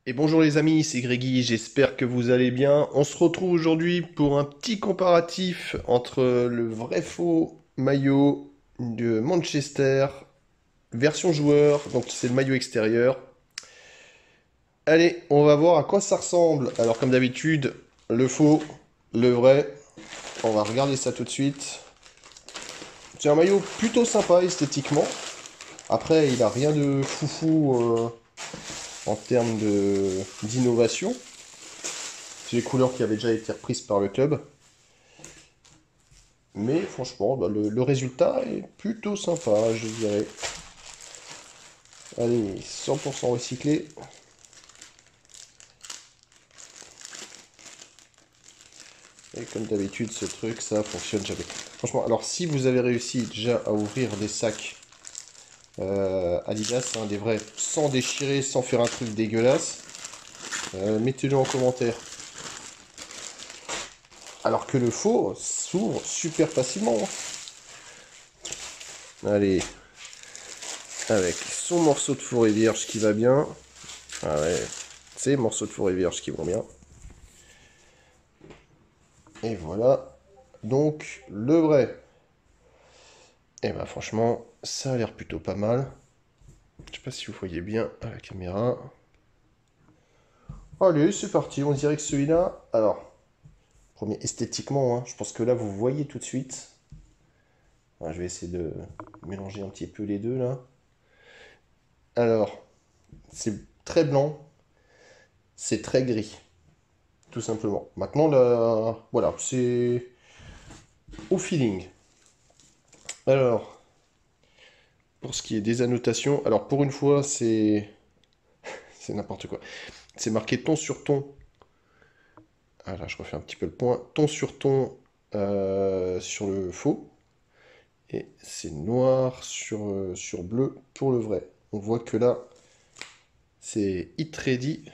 Et bonjour les amis, c'est Grégy, j'espère que vous allez bien. On se retrouve aujourd'hui pour un petit comparatif entre le vrai faux maillot de Manchester, version joueur, donc c'est le maillot extérieur. Allez, on va voir à quoi ça ressemble. Alors comme d'habitude, le faux, le vrai, on va regarder ça tout de suite. C'est un maillot plutôt sympa esthétiquement. Après, il a rien de foufou en termes d'innovation. C'est les couleurs qui avaient déjà été reprises par le club. Mais franchement, bah, le résultat est plutôt sympa, je dirais. Allez, 100% recyclé. Et comme d'habitude, ce truc, ça fonctionne jamais. Franchement, alors si vous avez réussi déjà à ouvrir des sacs Adidas, hein, des vrais, sans déchirer, sans faire un truc dégueulasse, mettez-le en commentaire. Alors que le faux s'ouvre super facilement, hein. Allez, avec son morceau de fourré vierge qui va bien. Ah ouais, c'est morceaux de fourré vierge qui vont bien. Et voilà, donc le vrai. Et bah franchement, ça a l'air plutôt pas mal. Je sais pas si vous voyez bien à la caméra. Allez, c'est parti, on dirait que celui-là... Alors, premier esthétiquement, hein, je pense que là vous voyez tout de suite. Alors, je vais essayer de mélanger un petit peu les deux là. Alors, c'est très blanc, c'est très gris, tout simplement. Maintenant, là, voilà, c'est au feeling. Alors, pour ce qui est des annotations, alors pour une fois, c'est n'importe quoi. C'est marqué ton sur ton. Ah là, je refais un petit peu le point. Ton sur ton sur le faux. Et c'est noir sur bleu pour le vrai. On voit que là, c'est Hit Ready.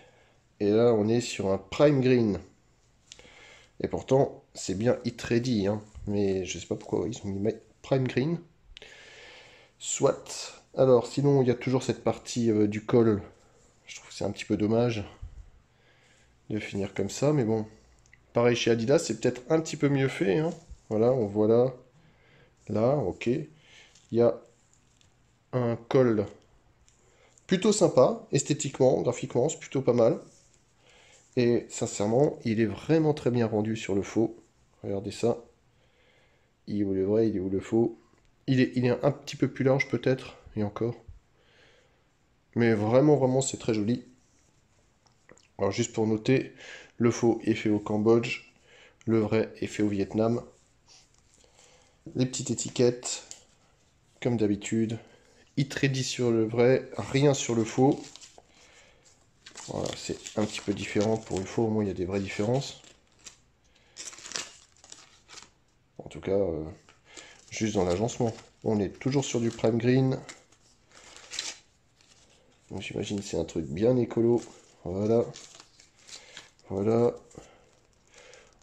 Et là, on est sur un Prime Green. Et pourtant, c'est bien Hit Ready, hein. Mais je sais pas pourquoi ils ont mis Prime Green. Soit. Alors, sinon, il y a toujours cette partie du col. Je trouve que c'est un petit peu dommage de finir comme ça. Mais bon, pareil chez Adidas, c'est peut-être un petit peu mieux fait, hein. Voilà, on voit là, là, ok. Il y a un col plutôt sympa, esthétiquement, graphiquement, c'est plutôt pas mal. Et sincèrement, il est vraiment très bien rendu sur le faux. Regardez ça. Il est où le vrai, il est où le faux. Il est un petit peu plus large peut-être, et encore. Mais vraiment, vraiment, c'est très joli. Alors juste pour noter, le faux est fait au Cambodge, le vrai est fait au Vietnam. Les petites étiquettes, comme d'habitude. Hit ready sur le vrai, rien sur le faux. Voilà, c'est un petit peu différent pour une fois, au moins il y a des vraies différences. En tout cas, juste dans l'agencement. On est toujours sur du prime green. Donc j'imagine que c'est un truc bien écolo. Voilà. Voilà.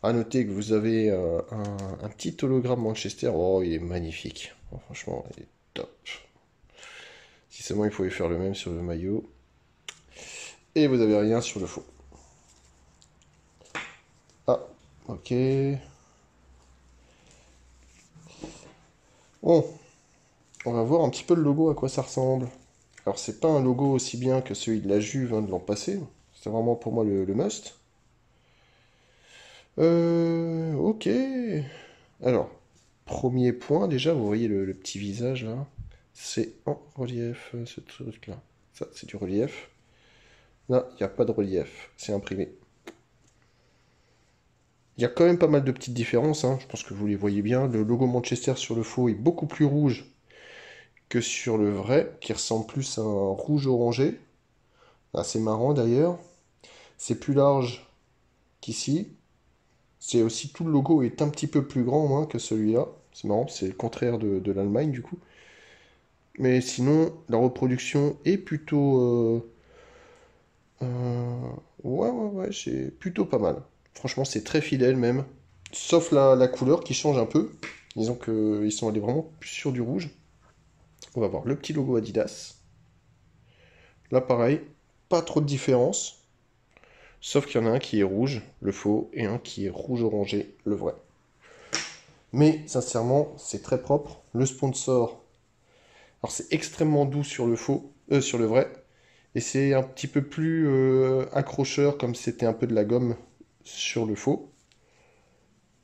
À noter que vous avez un petit hologramme Manchester. Oh, il est magnifique. Oh, franchement, il est top. Si seulement il pouvait faire le même sur le maillot. Et vous avez rien sur le faux. Ah, ok. Bon, on va voir un petit peu le logo, à quoi ça ressemble. Alors, c'est pas un logo aussi bien que celui de la Juve hein, de l'an passé. C'est vraiment pour moi le must. Ok. Alors, premier point, déjà, vous voyez le petit visage là. C'est en relief, ce truc-là. Ça, c'est du relief. Là, il n'y a pas de relief. C'est imprimé. Il y a quand même pas mal de petites différences, hein. Je pense que vous les voyez bien. Le logo Manchester sur le faux est beaucoup plus rouge que sur le vrai, qui ressemble plus à un rouge orangé. Assez marrant d'ailleurs. C'est plus large qu'ici. C'est aussi tout le logo est un petit peu plus grand hein, que celui-là. C'est marrant, c'est le contraire de l'Allemagne du coup. Mais sinon, la reproduction est plutôt... ouais, ouais, ouais, c'est plutôt pas mal. Franchement, c'est très fidèle même. Sauf la couleur qui change un peu. Disons qu'ils sont allés vraiment plus sur du rouge. On va voir le petit logo Adidas. Là, pareil, pas trop de différence. Sauf qu'il y en a un qui est rouge, le faux, et un qui est rouge orangé, le vrai. Mais sincèrement, c'est très propre. Le sponsor, alors c'est extrêmement doux sur le faux, sur le vrai, et c'est un petit peu plus accrocheur comme c'était un peu de la gomme sur le faux.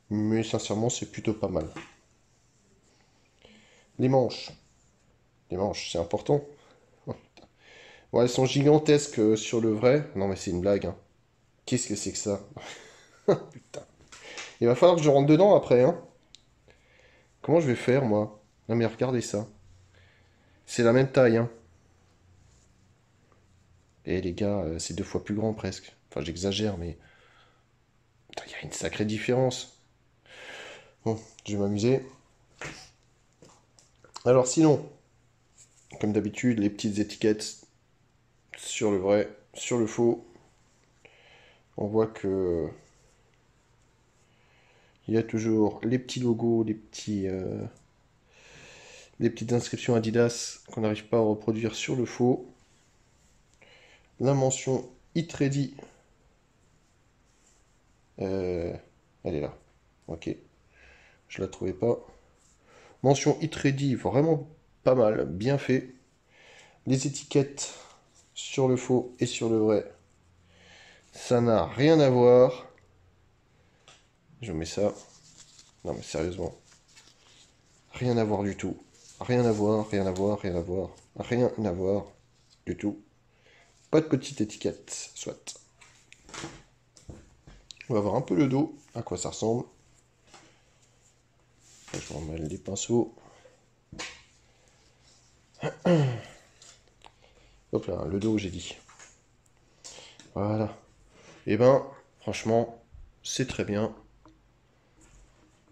Mais sincèrement, c'est plutôt pas mal. Les manches. Les manches, c'est important. Bon, elles sont gigantesques sur le vrai. Non mais c'est une blague, hein. Qu'est-ce que c'est que ça? Putain. Il va falloir que je rentre dedans après, hein. Comment je vais faire, moi? Non mais regardez ça. C'est la même taille, hein. Et les gars, c'est 2 fois plus grand presque. Enfin, j'exagère, mais putain, il y a une sacrée différence. Bon, je vais m'amuser. Alors sinon, comme d'habitude, les petites étiquettes sur le vrai, sur le faux. On voit que il y a toujours les petits logos, les petites inscriptions Adidas qu'on n'arrive pas à reproduire sur le faux. La mention Hit Ready, elle est là. Ok, je la trouvais pas. Mention Hit Ready, vraiment pas mal, bien fait. Les étiquettes sur le faux et sur le vrai, ça n'a rien à voir. Je mets ça. Non mais sérieusement, rien à voir du tout. Rien à voir, rien à voir, rien à voir. Rien à voir du tout. Pas de petite étiquette, soit. On va voir un peu le dos, à quoi ça ressemble. Je vais remettre les pinceaux. Hop là, le dos, j'ai dit. Voilà. Et ben, franchement, c'est très bien.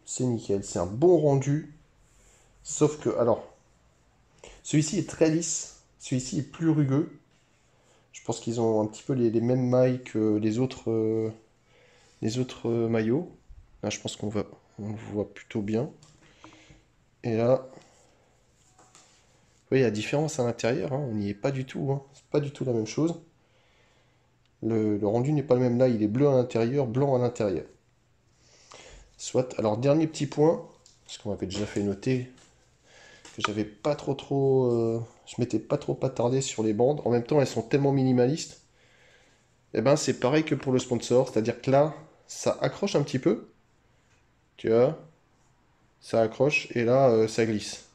C'est nickel. C'est un bon rendu. Sauf que, alors, celui-ci est très lisse. Celui-ci est plus rugueux. Je pense qu'ils ont un petit peu les mêmes mailles que les autres maillots. Là, je pense on le voit plutôt bien. Et là, oui, il y a différence à l'intérieur, hein. On n'y est pas du tout, hein. C'est pas du tout la même chose. Le rendu n'est pas le même là, il est bleu à l'intérieur, blanc à l'intérieur. Soit. Alors, dernier petit point, parce qu'on m'avait déjà fait noter que j'avais pas je m'étais pas trop attardé sur les bandes. En même temps, elles sont tellement minimalistes. Et ben, c'est pareil que pour le sponsor, c'est-à-dire que là, ça accroche un petit peu. Tu vois, ça accroche et là, ça glisse.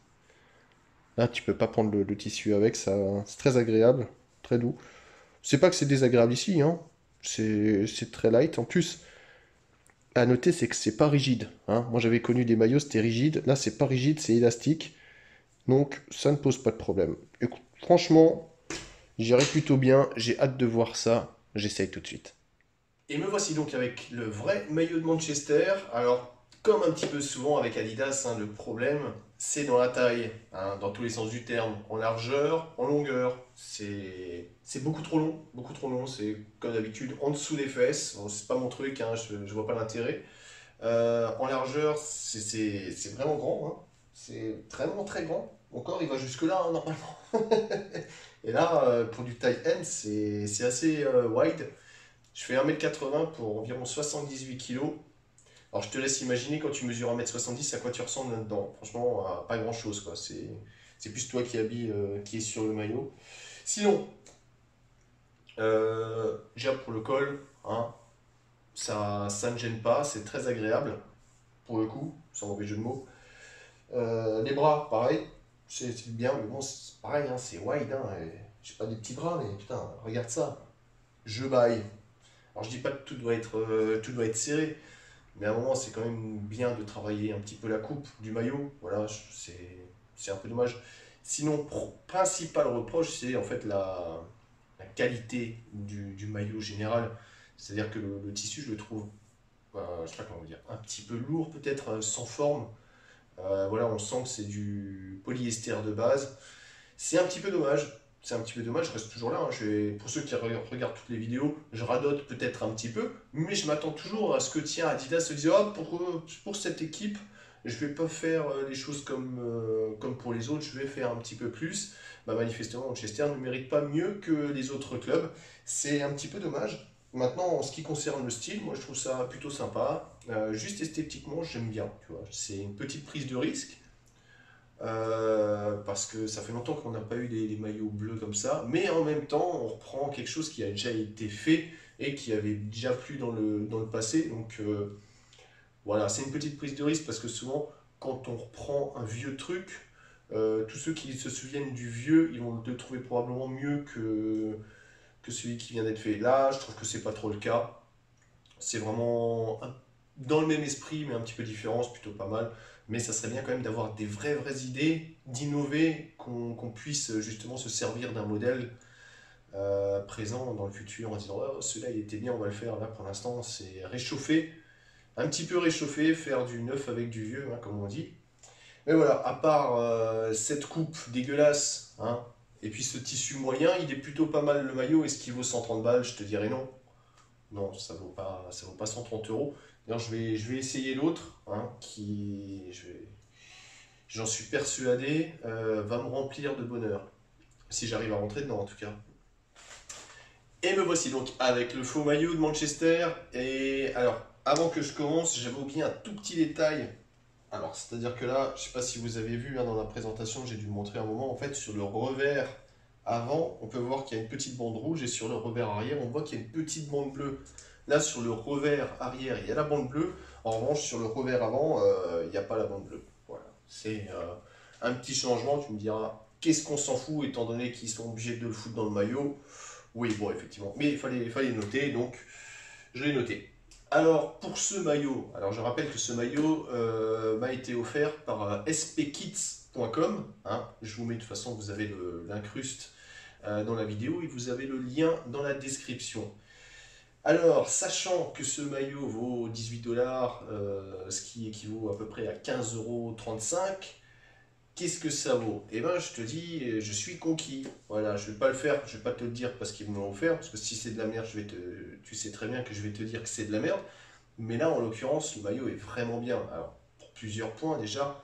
Là, tu peux pas prendre le tissu avec, ça, c'est très agréable, très doux. C'est pas que c'est désagréable ici, hein. C'est très light. En plus, à noter, c'est que c'est pas rigide, hein. Moi, j'avais connu des maillots, c'était rigide. Là, c'est pas rigide, c'est élastique. Donc, ça ne pose pas de problème. Écoute, franchement, j'irai plutôt bien. J'ai hâte de voir ça. J'essaye tout de suite. Et me voici donc avec le vrai maillot de Manchester. Alors, comme un petit peu souvent avec Adidas, hein, le problème, c'est dans la taille, hein, dans tous les sens du terme, en largeur, en longueur. C'est beaucoup trop long, beaucoup trop long. C'est comme d'habitude en dessous des fesses. Bon, c'est pas mon truc, hein, je vois pas l'intérêt. En largeur, c'est vraiment grand, hein. C'est vraiment très grand. Mon corps, il va jusque-là, hein, normalement. Et là, pour du taille M, c'est assez wide. Je fais 1m80 pour environ 78 kg. Alors je te laisse imaginer quand tu mesures 1m70 à quoi tu ressembles là-dedans. Franchement, à pas grand-chose, quoi. C'est plus toi qui est sur le maillot. Sinon, déjà pour le col, hein, ça ne gêne pas, c'est très agréable, pour le coup, sans mauvais jeu de mots. Les bras, pareil, c'est bien, mais bon, c'est pareil, hein, c'est wide, hein, j'ai pas des petits bras, mais putain, regarde ça, je baille. Alors je dis pas que tout doit être serré, mais à un moment c'est quand même bien de travailler un petit peu la coupe du maillot. Voilà, c'est un peu dommage. Sinon, principal reproche, c'est en fait la qualité du maillot général. C'est-à-dire que le tissu, je le trouve, je sais pas comment dire, un petit peu lourd peut-être, sans forme. Voilà, on sent que c'est du polyester de base. C'est un petit peu dommage. C'est un petit peu dommage, je reste toujours là, hein. Pour ceux qui regardent toutes les vidéos, je radote peut-être un petit peu, mais je m'attends toujours à ce que tiens, Adidas se dise oh, pour cette équipe, je vais pas faire les choses comme pour les autres, je vais faire un petit peu plus. Bah, manifestement, Manchester ne mérite pas mieux que les autres clubs. C'est un petit peu dommage. Maintenant, en ce qui concerne le style, moi je trouve ça plutôt sympa. Juste esthétiquement, j'aime bien, tu vois. C'est une petite prise de risque. Parce que ça fait longtemps qu'on n'a pas eu des maillots bleus comme ça, mais en même temps, on reprend quelque chose qui a déjà été fait et qui avait déjà plu dans le passé. Donc voilà, c'est une petite prise de risque parce que souvent, quand on reprend un vieux truc, tous ceux qui se souviennent du vieux, ils vont le trouver probablement mieux que celui qui vient d'être fait. Là, je trouve que c'est pas trop le cas. C'est vraiment dans le même esprit, mais un petit peu différent, c'est plutôt pas mal. Mais ça serait bien quand même d'avoir des vraies idées, d'innover, qu'on puisse justement se servir d'un modèle présent dans le futur en disant oh, celui-là il était bien, on va le faire. Là pour l'instant, c'est réchauffer, un petit peu réchauffer, faire du neuf avec du vieux, hein, comme on dit. Mais voilà, à part cette coupe dégueulasse, hein, et puis ce tissu moyen, il est plutôt pas mal le maillot. Est-ce qu'il vaut 130 balles? Je te dirais non. Non, ça vaut pas 130 euros. D'ailleurs, je vais essayer l'autre, hein, j'en suis persuadé, va me remplir de bonheur. Si j'arrive à rentrer dedans, en tout cas. Et me voici donc avec le faux maillot de Manchester. Et alors, avant que je commence, j'avais oublié un tout petit détail. Alors, c'est-à-dire que là, je sais pas si vous avez vu hein, dans la présentation, j'ai dû le montrer un moment. En fait, sur le revers avant, on peut voir qu'il y a une petite bande rouge et sur le revers arrière, on voit qu'il y a une petite bande bleue. Là, sur le revers arrière, il y a la bande bleue. En revanche, sur le revers avant, il n'y a pas la bande bleue. Voilà. C'est un petit changement. Tu me diras, qu'est-ce qu'on s'en fout étant donné qu'ils sont obligés de le foutre dans le maillot? Oui, bon, effectivement. Mais il fallait noter, donc je l'ai noté. Alors, pour ce maillot, alors je rappelle que ce maillot m'a été offert par spkits.com. Hein. Je vous mets de toute façon, vous avez l'incruste dans la vidéo et vous avez le lien dans la description. Alors, sachant que ce maillot vaut 18 dollars, ce qui équivaut à peu près à 15,35 €, qu'est-ce que ça vaut? Eh ben, je te dis, je suis conquis. Voilà, je vais pas le faire, je vais pas te le dire parce qu'ils me l'ont offert, parce que si c'est de la merde, tu sais très bien que je vais te dire que c'est de la merde. Mais là, en l'occurrence, le maillot est vraiment bien. Alors, pour plusieurs points déjà,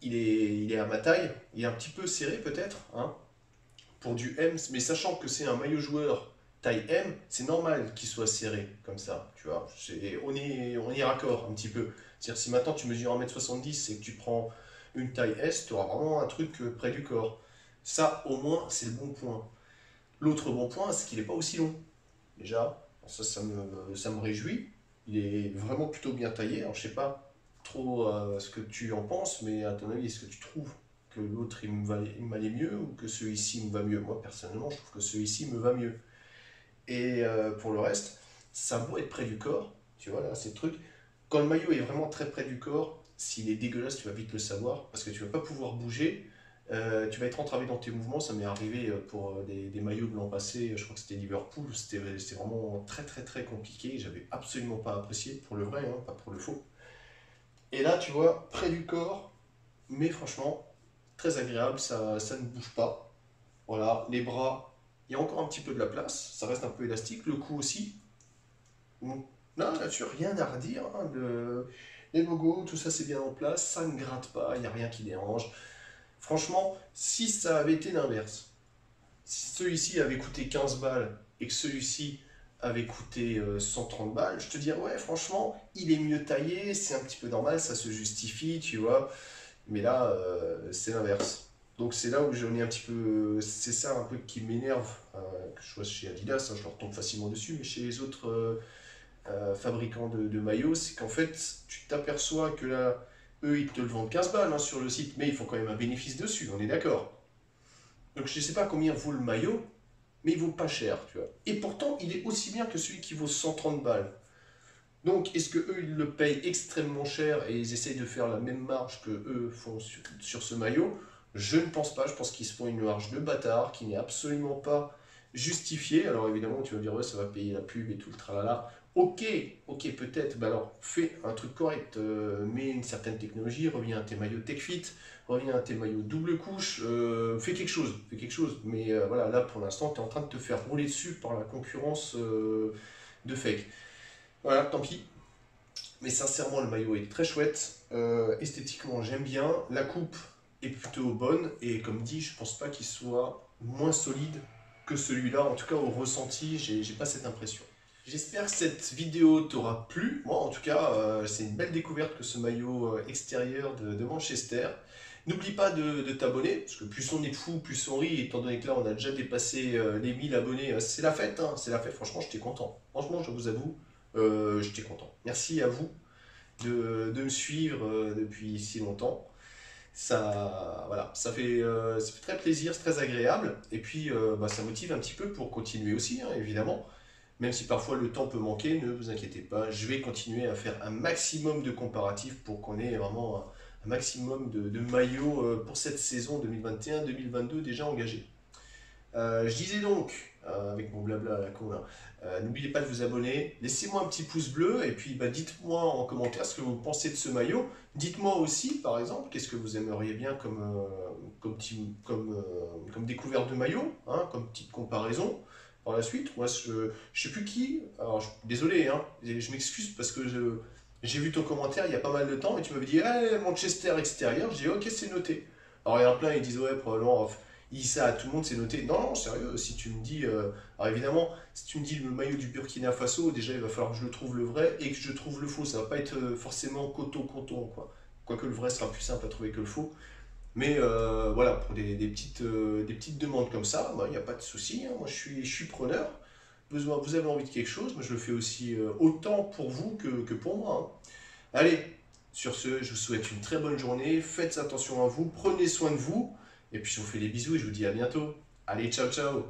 il est à ma taille, il est un petit peu serré peut-être, hein, pour du M, mais sachant que c'est un maillot joueur taille M, c'est normal qu'il soit serré comme ça, tu vois. On est raccord un petit peu. C'est-à-dire si maintenant tu mesures 1,70 m et que tu prends une taille S, tu auras vraiment un truc près du corps. Ça, au moins, c'est le bon point. L'autre bon point, c'est qu'il n'est pas aussi long. Déjà, ça me réjouit. Il est vraiment plutôt bien taillé. Alors, je sais pas trop ce que tu en penses, mais à ton avis, est-ce que tu trouves que l'autre il m'allait mieux ou que celui-ci me va mieux? Moi, personnellement, je trouve que celui-ci me va mieux. Et pour le reste, ça a beau être près du corps, tu vois, là, c'est le truc. Quand le maillot est vraiment très près du corps, s'il est dégueulasse, tu vas vite le savoir parce que tu vas pas pouvoir bouger. Tu vas être entravé dans tes mouvements. Ça m'est arrivé pour des maillots de l'an passé. Je crois que c'était Liverpool. C'était vraiment très compliqué. J'avais absolument pas apprécié pour le vrai, hein, pas pour le faux. Et là, tu vois, près du corps, mais franchement, très agréable. Ça ne bouge pas. Voilà, les bras, il y a encore un petit peu de la place. Ça reste un peu élastique. Le cou aussi. Bon, là-dessus, rien à redire. Hein, les logos, tout ça, c'est bien en place. Ça ne gratte pas. Il n'y a rien qui dérange. Franchement, si ça avait été l'inverse, si celui-ci avait coûté 15 balles et que celui-ci avait coûté 130 balles, je te dirais, ouais, franchement, il est mieux taillé, c'est un petit peu normal, ça se justifie, tu vois. Mais là, c'est l'inverse. Donc c'est là où j'en ai un petit peu. C'est ça un peu qui m'énerve, que je vois chez Adidas, hein, je leur tombe facilement dessus, mais chez les autres fabricants de maillots, c'est qu'en fait, tu t'aperçois que là, eux, ils te le vendent 15 balles hein, sur le site, mais ils font quand même un bénéfice dessus, on est d'accord. Donc je ne sais pas combien vaut le maillot, mais il vaut pas cher, tu vois. Et pourtant, il est aussi bien que celui qui vaut 130 balles. Donc, est-ce que eux ils le payent extrêmement cher et ils essayent de faire la même marge que eux font sur ce maillot? Je ne pense pas. Je pense qu'ils se font une marge de bâtard qui n'est absolument pas justifiée. Alors évidemment, tu vas me dire ouais, ça va payer la pub et tout le tralala. Ok, ok, peut-être. Bah alors, fais un truc correct. Mets une certaine technologie. Reviens à tes maillots TechFit. Reviens à tes maillots double couche. Fais quelque chose. Fais quelque chose. Mais voilà, là pour l'instant, tu es en train de te faire rouler dessus par la concurrence de fake. Voilà, tant pis. Mais sincèrement, le maillot est très chouette. Esthétiquement, j'aime bien. La coupe est plutôt bonne. Et comme dit, je pense pas qu'il soit moins solide que celui-là. En tout cas, au ressenti, j'ai pas cette impression. J'espère que cette vidéo t'aura plu. Moi, en tout cas, c'est une belle découverte que ce maillot extérieur de Manchester. N'oublie pas de t'abonner, parce que plus on est de fous, plus on rit, étant donné que là, on a déjà dépassé les 1000 abonnés. C'est la fête, hein, c'est la fête. Franchement, j'étais content. Franchement, je vous avoue, j'étais content. Merci à vous de me suivre depuis si longtemps. Ça, voilà, ça fait très plaisir, c'est très agréable. Et puis, bah, ça motive un petit peu pour continuer aussi, hein, évidemment. Même si parfois le temps peut manquer, ne vous inquiétez pas, je vais continuer à faire un maximum de comparatifs pour qu'on ait vraiment un maximum de maillots pour cette saison 2021-2022 déjà engagée. Je disais donc, avec mon blabla à la con là, n'oubliez pas de vous abonner, laissez-moi un petit pouce bleu et puis bah, dites-moi en commentaire ce que vous pensez de ce maillot. Dites-moi aussi, par exemple, qu'est-ce que vous aimeriez bien comme découverte de maillot, hein, comme petite comparaison. Par la suite, moi je sais plus qui, alors désolé, hein, je m'excuse parce que j'ai vu ton commentaire il y a pas mal de temps et tu m'avais dit ah, Manchester extérieur, je dis ok c'est noté. Alors il y en a plein ils disent ouais probablement il dit ça à tout le monde, c'est noté. Non, non, sérieux, si tu me dis. Alors évidemment, si tu me dis le maillot du Burkina Faso, déjà il va falloir que je le trouve le vrai et que je trouve le faux. Ça va pas être forcément coton-coton, quoi. Quoique le vrai sera plus simple à trouver que le faux. Mais voilà, pour des petites demandes comme ça, il n'y a pas de souci, hein. Moi je suis preneur. Vous avez envie de quelque chose, moi je le fais aussi autant pour vous que pour moi, hein. Allez, sur ce, je vous souhaite une très bonne journée. Faites attention à vous, prenez soin de vous. Et puis je vous fais des bisous et je vous dis à bientôt. Allez, ciao ciao.